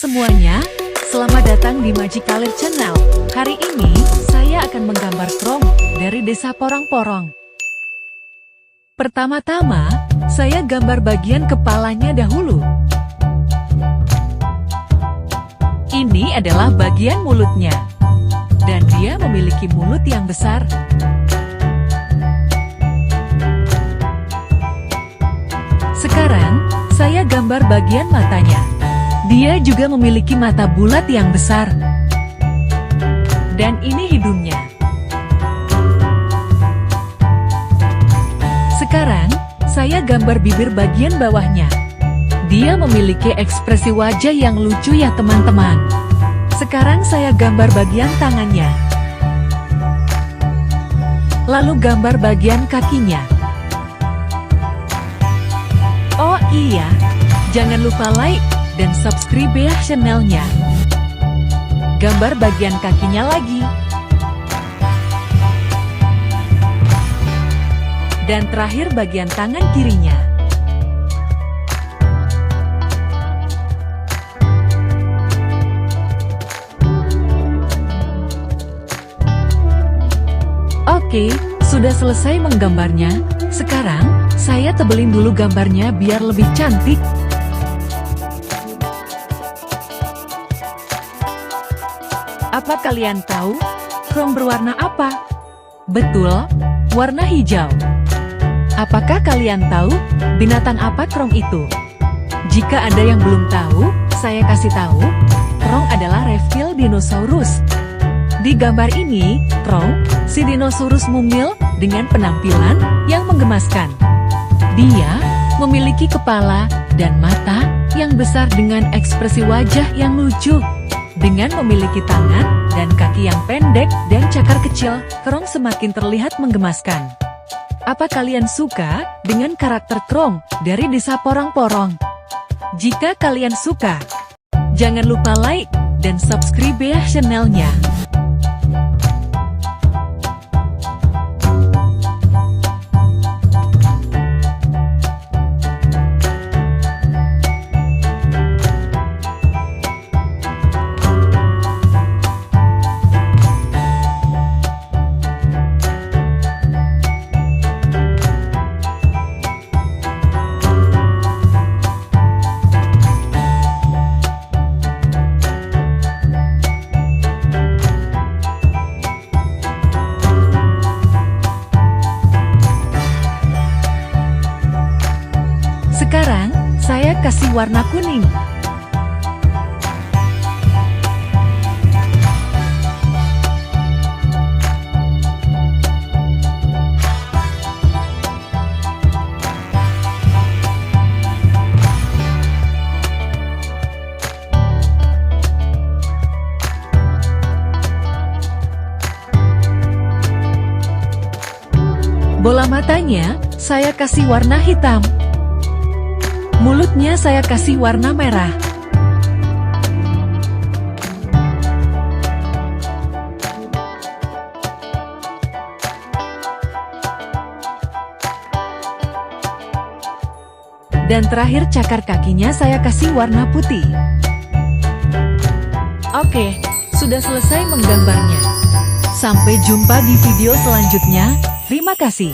semuanya, selamat datang di Magicaleer Channel. Hari ini, saya akan menggambar Krong dari desa Porong-Porong. Pertama-tama, saya gambar bagian kepalanya dahulu. Ini adalah bagian mulutnya. Dan dia memiliki mulut yang besar. Sekarang, saya gambar bagian matanya. Dia juga memiliki mata bulat yang besar. Dan ini hidungnya. Sekarang, saya gambar bibir bagian bawahnya. Dia memiliki ekspresi wajah yang lucu ya teman-teman. Sekarang saya gambar bagian tangannya. Lalu gambar bagian kakinya. Oh iya, jangan lupa like dan subscribe ya channelnya. Gambar bagian kakinya lagi. Dan terakhir bagian tangan kirinya. Oke, sudah selesai menggambarnya. Sekarang, saya tebelin dulu gambarnya biar lebih cantik. Apa kalian tahu, Krong berwarna apa? Betul, warna hijau. Apakah kalian tahu, binatang apa Krong itu? Jika ada yang belum tahu, saya kasih tahu, Krong adalah reptil dinosaurus. Di gambar ini, Krong, si dinosaurus mumil, dengan penampilan yang menggemaskan. Dia memiliki kepala dan mata yang besar dengan ekspresi wajah yang lucu. Dengan memiliki tangan dan kaki yang pendek dan cakar kecil, Krong semakin terlihat menggemaskan. Apa kalian suka dengan karakter Krong dari desa Porong-Porong? Jika kalian suka, jangan lupa like dan subscribe ya channelnya. Sekarang, saya kasih warna kuning. Bola matanya, saya kasih warna hitam. Mulutnya saya kasih warna merah. Dan terakhir cakar kakinya saya kasih warna putih. Oke, sudah selesai menggambarnya. Sampai jumpa di video selanjutnya. Terima kasih.